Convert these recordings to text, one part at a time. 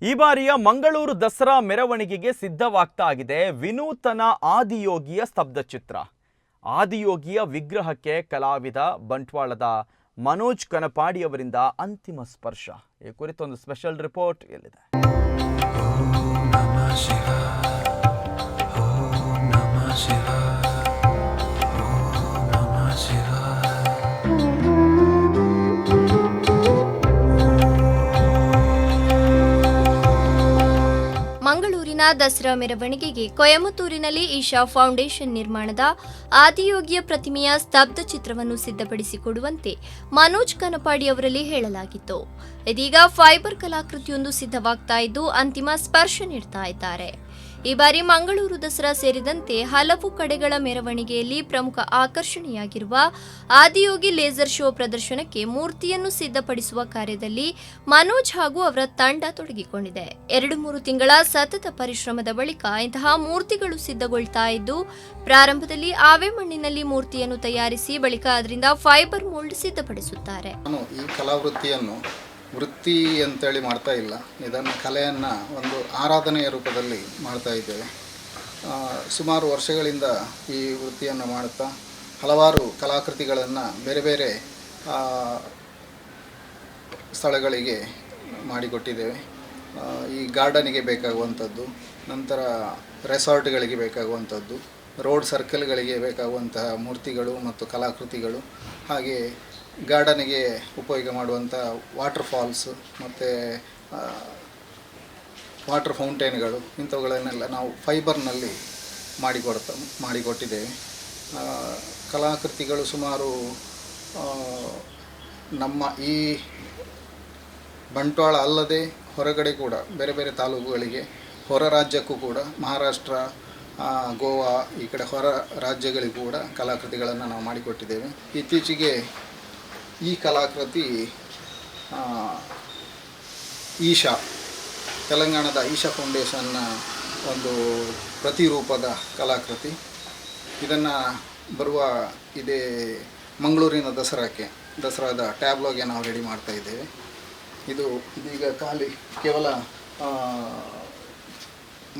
ಈ ಬಾರಿಯ ಮಂಗಳೂರು ದಸರಾ ಮೆರವಣಿಗೆಗೆ ಸಿದ್ಧವಾಗ್ತಾ ಇದೆ ವಿನೂತನ ಆದಿಯೋಗಿಯ ಸ್ತಬ್ಧಚಿತ್ರ. ಆದಿಯೋಗಿಯ ವಿಗ್ರಹಕ್ಕೆ ಕಲಾವಿದ ಬಂಟ್ವಾಳದ ಮನೋಜ್ ಕನಪಾಡಿ ಅವರಿಂದ ಅಂತಿಮ ಸ್ಪರ್ಶ. ಈ ಕುರಿತೊಂದು ಸ್ಪೆಷಲ್ ರಿಪೋರ್ಟ್ ಇಲ್ಲಿದೆ. ಮಂಗಳೂರಿನ ದಸರಾ ಮೆರವಣಿಗೆಗೆ ಕೊಯಮತ್ತೂರಿನಲ್ಲಿ ಈಶಾ ಫೌಂಡೇಶನ್ ನಿರ್ಮಾಣದ ಆದಿಯೋಗಿಯ ಪ್ರತಿಮೆಯ ಸ್ತಬ್ಧ ಚಿತ್ರವನ್ನು ಸಿದ್ಧಪಡಿಸಿಕೊಡುವಂತೆ ಮನೋಜ್ ಕನಪಾಡಿ ಅವರಲ್ಲಿ ಹೇಳಲಾಗಿತ್ತು. ಇದೀಗ ಫೈಬರ್ ಕಲಾಕೃತಿಯೊಂದು ಸಿದ್ಧವಾಗ್ತಾ ಇದ್ದು ಅಂತಿಮ ಸ್ಪರ್ಶ ನೀಡ್ತಾ ಇದ್ದಾರೆ. ಈ ಬಾರಿ ಮಂಗಳೂರು ದಸರಾ ಸೇರಿದಂತೆ ಹಲವು ಕಡೆಗಳ ಮೆರವಣಿಗೆಯಲ್ಲಿ ಪ್ರಮುಖ ಆಕರ್ಷಣೆಯಾಗಿರುವ ಆದಿಯೋಗಿ ಲೇಸರ್ ಶೋ ಪ್ರದರ್ಶನಕ್ಕೆ ಮೂರ್ತಿಯನ್ನು ಸಿದ್ಧಪಡಿಸುವ ಕಾರ್ಯದಲ್ಲಿ ಮನೋಜ್ ಹಾಗೂ ಅವರ ತಂಡ ತೊಡಗಿಕೊಂಡಿದೆ. 2-3 ತಿಂಗಳ ಸತತ ಪರಿಶ್ರಮದ ಬಳಿಕ ಇಂತಹ ಮೂರ್ತಿಗಳು ಸಿದ್ಧಗೊಳ್ತಾ ಇದ್ದು, ಪ್ರಾರಂಭದಲ್ಲಿ ಆವೆ ಮಣ್ಣಿನಲ್ಲಿ ಮೂರ್ತಿಯನ್ನು ತಯಾರಿಸಿ ಬಳಿಕ ಅದರಿಂದ ಫೈಬರ್ ಮೋಲ್ಡ್ ಸಿದ್ಧಪಡಿಸುತ್ತಾರೆ. ಈ ಕಲಾವೃತ್ತಿಯನ್ನು ವೃತ್ತಿ ಅಂತೇಳಿ ಮಾಡ್ತಾ ಇಲ್ಲ, ಇದನ್ನು ಕಲೆಯನ್ನು ಒಂದು ಆರಾಧನೆಯ ರೂಪದಲ್ಲಿ ಮಾಡ್ತಾ ಇದ್ದೇವೆ. ಸುಮಾರು ವರ್ಷಗಳಿಂದ ಈ ವೃತ್ತಿಯನ್ನು ಮಾಡುತ್ತಾ ಹಲವಾರು ಕಲಾಕೃತಿಗಳನ್ನು ಬೇರೆ ಬೇರೆ ಸ್ಥಳಗಳಿಗೆ ಮಾಡಿಕೊಟ್ಟಿದ್ದೇವೆ. ಈ ಗಾರ್ಡನಿಗೆ ಬೇಕಾಗುವಂಥದ್ದು, ನಂತರ ರೆಸಾರ್ಟ್ಗಳಿಗೆ ಬೇಕಾಗುವಂಥದ್ದು, ರೋಡ್ ಸರ್ಕಲ್ಗಳಿಗೆ ಬೇಕಾಗುವಂತಹ ಮೂರ್ತಿಗಳು ಮತ್ತು ಕಲಾಕೃತಿಗಳು, ಹಾಗೆ ಗಾರ್ಡನಿಗೆ ಉಪಯೋಗ ಮಾಡುವಂಥ ವಾಟರ್ ಫಾಲ್ಸ್ ಮತ್ತು ವಾಟರ್ ಫೌಂಟೇನ್ಗಳು, ಇಂಥವುಗಳನ್ನೆಲ್ಲ ನಾವು ಫೈಬರ್ನಲ್ಲಿ ಮಾಡಿಕೊಟ್ಟಿದ್ದೇವೆ. ಕಲಾಕೃತಿಗಳು ಸುಮಾರು ನಮ್ಮ ಈ ಬಂಟ್ವಾಳ ಅಲ್ಲದೆ ಹೊರಗಡೆ ಕೂಡ ಬೇರೆ ಬೇರೆ ತಾಲೂಕುಗಳಿಗೆ, ಹೊರ ರಾಜ್ಯಕ್ಕೂ ಕೂಡ, ಮಹಾರಾಷ್ಟ್ರ, ಗೋವಾ, ಈ ಕಡೆ ಹೊರ ರಾಜ್ಯಗಳಿಗೂ ಕೂಡ ಕಲಾಕೃತಿಗಳನ್ನು ನಾವು ಮಾಡಿಕೊಟ್ಟಿದ್ದೇವೆ. ಇತ್ತೀಚೆಗೆ ಈ ಕಲಾಕೃತಿ ಈಶಾ, ತೆಲಂಗಾಣದ ಈಶಾ ಫೌಂಡೇಶನ್ನ ಒಂದು ಪ್ರತಿರೂಪದ ಕಲಾಕೃತಿ. ಇದನ್ನು ಬರುವ ಇದೇ ಮಂಗಳೂರಿನ ದಸರಾದ ಟ್ಯಾಬ್ಲೋಗೆ ನಾವು ರೆಡಿ ಮಾಡ್ತಾ ಇದ್ದೇವೆ. ಇದೀಗ ಕೇವಲ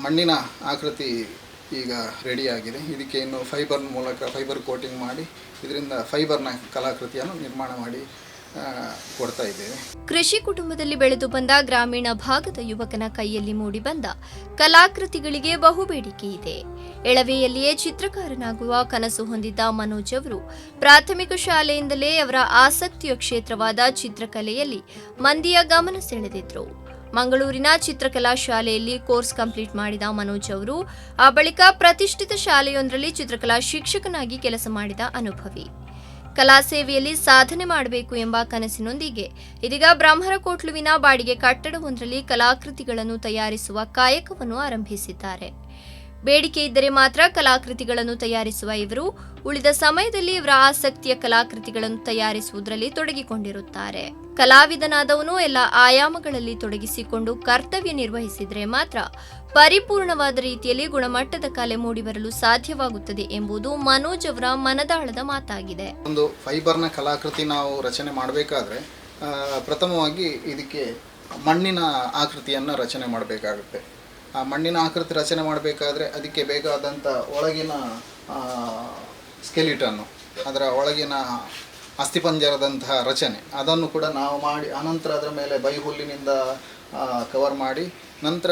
ಮಣ್ಣಿನ ಆಕೃತಿ ಈಗ ರೆಡಿಯಾಗಿದೆ. ಇದಕ್ಕೆ ಇನ್ನು ಫೈಬರ್ ಕೋಟಿಂಗ್ ಮಾಡಿ ಇದರಿಂದ ಫೈಬರ್ನ ಕಲಾಕೃತಿಯನ್ನು ನಿರ್ಮಾಣ ಮಾಡಿ ಕೊಡ್ತಾ ಇದ್ದೇವೆ. ಕೃಷಿ ಕುಟುಂಬದಲ್ಲಿ ಬೆಳೆದು ಬಂದ ಗ್ರಾಮೀಣ ಭಾಗದ ಯುವಕನ ಕೈಯಲ್ಲಿ ಮೂಡಿಬಂದ ಕಲಾಕೃತಿಗಳಿಗೆ ಬಹುಬೇಡಿಕೆ ಇದೆ. ಎಳವೆಯಲ್ಲಿಯೇ ಚಿತ್ರಕಾರನಾಗುವ ಕನಸು ಹೊಂದಿದ್ದ ಮನೋಜ್ ಅವರು ಪ್ರಾಥಮಿಕ ಶಾಲೆಯಿಂದಲೇ ಅವರ ಆಸಕ್ತಿಯ ಕ್ಷೇತ್ರವಾದ ಚಿತ್ರಕಲೆಯಲ್ಲಿ ಮಂದಿಯ ಗಮನ ಸೆಳೆದಿದ್ರು. ಮಂಗಳೂರಿನ ಚಿತ್ರಕಲಾ ಶಾಲೆಯಲ್ಲಿ ಕೋರ್ಸ್ ಕಂಪ್ಲೀಟ್ ಮಾಡಿದ ಮನೋಜ್ ಅವರು ಆ ಬಳಿಕ ಪ್ರತಿಷ್ಠಿತ ಶಾಲೆಯೊಂದರಲ್ಲಿ ಚಿತ್ರಕಲಾ ಶಿಕ್ಷಕನಾಗಿ ಕೆಲಸ ಮಾಡಿದ ಅನುಭವಿ. ಕಲಾ ಸೇವೆಯಲ್ಲಿ ಸಾಧನೆ ಮಾಡಬೇಕು ಎಂಬ ಕನಸಿನೊಂದಿಗೆ ಇದೀಗ ಬ್ರಹ್ಮರಕೋಟ್ಲುವಿನ ಬಾಡಿಗೆ ಕಟ್ಟಡವೊಂದರಲ್ಲಿ ಕಲಾಕೃತಿಗಳನ್ನು ತಯಾರಿಸುವ ಕಾಯಕವನ್ನು ಆರಂಭಿಸಿದ್ದಾರೆ. ಬೇಡಿಕೆ ಇದ್ದರೆ ಮಾತ್ರ ಕಲಾಕೃತಿಗಳನ್ನು ತಯಾರಿಸುವ ಇವರು ಉಳಿದ ಸಮಯದಲ್ಲಿ ಇವರ ಆಸಕ್ತಿಯ ಕಲಾಕೃತಿಗಳನ್ನು ತಯಾರಿಸುವುದರಲ್ಲಿ ತೊಡಗಿಕೊಂಡಿರುತ್ತಾರೆ. ಕಲಾವಿದನಾದವನು ಎಲ್ಲ ಆಯಾಮಗಳಲ್ಲಿ ತೊಡಗಿಸಿಕೊಂಡು ಕರ್ತವ್ಯ ನಿರ್ವಹಿಸಿದರೆ ಮಾತ್ರ ಪರಿಪೂರ್ಣವಾದ ರೀತಿಯಲ್ಲಿ ಗುಣಮಟ್ಟದ ಕಲೆ ಮೂಡಿಬರಲು ಸಾಧ್ಯವಾಗುತ್ತದೆ ಎಂಬುದು ಮನೋಜ್ ಅವರ ಮನದಾಳದ ಮಾತಾಗಿದೆ. ಒಂದು ಫೈಬರ್ನ ಕಲಾಕೃತಿ ನಾವು ರಚನೆ ಮಾಡಬೇಕಾದ್ರೆ ಪ್ರಥಮವಾಗಿ ಇದಕ್ಕೆ ಮಣ್ಣಿನ ಆಕೃತಿಯನ್ನು ರಚನೆ ಮಾಡಬೇಕಾಗುತ್ತೆ. ಆ ಮಣ್ಣಿನ ಆಕೃತಿ ರಚನೆ ಮಾಡಬೇಕಾದ್ರೆ ಅದಕ್ಕೆ ಬೇಕಾದಂಥ ಒಳಗಿನ ಸ್ಕೆಲಿಟನ್ನು, ಅದರ ಒಳಗಿನ ಅಸ್ಥಿಪಂಜರದಂತಹ ರಚನೆ, ಅದನ್ನು ಕೂಡ ನಾವು ಮಾಡಿ ಅನಂತರ ಅದರ ಮೇಲೆ ಬೈಹುಲ್ಲಿನಿಂದ ಕವರ್ ಮಾಡಿ ನಂತರ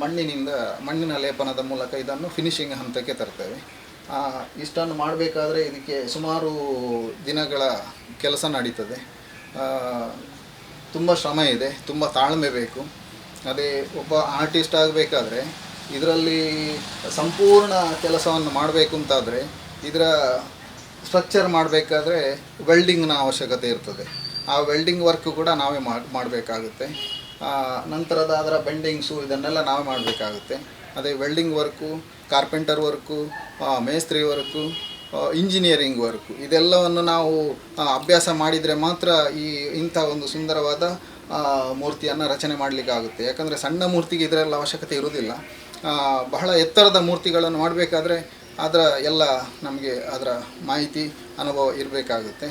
ಮಣ್ಣಿನ ಲೇಪನದ ಮೂಲಕ ಇದನ್ನು ಫಿನಿಶಿಂಗ್ ಹಂತಕ್ಕೆ ತರ್ತೇವೆ. ಇಷ್ಟನ್ನು ಮಾಡಬೇಕಾದ್ರೆ ಇದಕ್ಕೆ ಸುಮಾರು ದಿನಗಳ ಕೆಲಸ ನಡೀತದೆ. ತುಂಬ ಶ್ರಮ ಇದೆ, ತುಂಬ ತಾಳ್ಮೆ ಬೇಕು. ಅದೇ ಒಬ್ಬ ಆರ್ಟಿಸ್ಟ್ ಆಗಬೇಕಾದ್ರೆ ಇದರಲ್ಲಿ ಸಂಪೂರ್ಣ ಕೆಲಸವನ್ನು ಮಾಡಬೇಕು ಅಂತಾದರೆ ಇದರ ಸ್ಟ್ರಕ್ಚರ್ ಮಾಡಬೇಕಾದ್ರೆ ವೆಲ್ಡಿಂಗ್ನ ಅವಶ್ಯಕತೆ ಇರ್ತದೆ. ಆ ವೆಲ್ಡಿಂಗ್ ವರ್ಕ್ ಕೂಡ ನಾವೇ ಮಾಡಬೇಕಾಗುತ್ತೆ. ನಂತರದ ಅದರ ಬೆಂಡಿಂಗ್ಸು ಇದನ್ನೆಲ್ಲ ನಾವೇ ಮಾಡಬೇಕಾಗುತ್ತೆ. ಅದೇ ವೆಲ್ಡಿಂಗ್ ವರ್ಕು, ಕಾರ್ಪೆಂಟರ್ ವರ್ಕು, ಮೇಸ್ತ್ರಿ ವರ್ಕು, ಇಂಜಿನಿಯರಿಂಗ್ ವರ್ಕು, ಇದೆಲ್ಲವನ್ನು ನಾವು ಅಭ್ಯಾಸ ಮಾಡಿದರೆ ಮಾತ್ರ ಇಂಥ ಒಂದು ಸುಂದರವಾದ ಮೂರ್ತಿಯನ್ನು ರಚನೆ ಮಾಡಲಿಕ್ಕಾಗುತ್ತೆ. ಯಾಕಂದರೆ ಸಣ್ಣ ಮೂರ್ತಿಗೆ ಇದರೆಲ್ಲ ಅವಶ್ಯಕತೆ ಇರುವುದಿಲ್ಲ. ಬಹಳ ಎತ್ತರದ ಮೂರ್ತಿಗಳನ್ನು ಮಾಡಬೇಕಾದ್ರೆ ನಮಗೆ ಅದರ ಮಾಹಿತಿ, ಅನುಭವ ಇರಬೇಕಾಗುತ್ತೆ.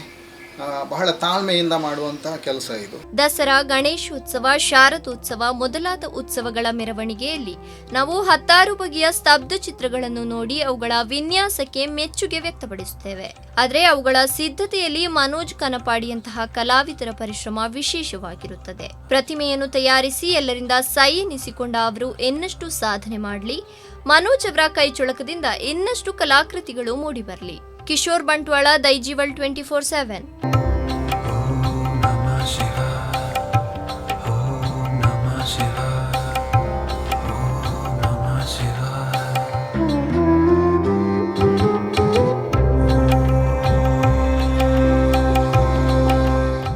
ಬಹಳ ತಾಳ್ಮೆಯಿಂದ ಮಾಡುವಂತಹ ಕೆಲಸ ಇದು. ದಸರಾ, ಗಣೇಶೋತ್ಸವ, ಶಾರದೋತ್ಸವ ಮೊದಲಾದ ಉತ್ಸವಗಳ ಮೆರವಣಿಗೆಯಲ್ಲಿ ನಾವು 10 ಬಗೆಯ ಸ್ತಬ್ಧ ಚಿತ್ರಗಳನ್ನು ನೋಡಿ ಅವುಗಳ ವಿನ್ಯಾಸಕ್ಕೆ ಮೆಚ್ಚುಗೆ ವ್ಯಕ್ತಪಡಿಸುತ್ತೇವೆ. ಆದರೆ ಅವುಗಳ ಸಿದ್ಧತೆಯಲ್ಲಿ ಮನೋಜ್ ಕನಪಾಡಿಯಂತಹ ಕಲಾವಿದರ ಪರಿಶ್ರಮ ವಿಶೇಷವಾಗಿರುತ್ತದೆ. ಪ್ರತಿಮೆಯನ್ನು ತಯಾರಿಸಿ ಎಲ್ಲರಿಂದ ಸೈ ಎನಿಸಿಕೊಂಡ ಅವರು ಇನ್ನಷ್ಟು ಸಾಧನೆ ಮಾಡಲಿ, ಮನೋಜ್ ಅವರ ಕೈಚೊಳಕದಿಂದ ಇನ್ನಷ್ಟು ಕಲಾಕೃತಿಗಳು ಮೂಡಿಬರಲಿ. ಕಿಶೋರ್ ಬಂಟ್ವಾಳ, ದೈಜಿವಲ್ 24/7.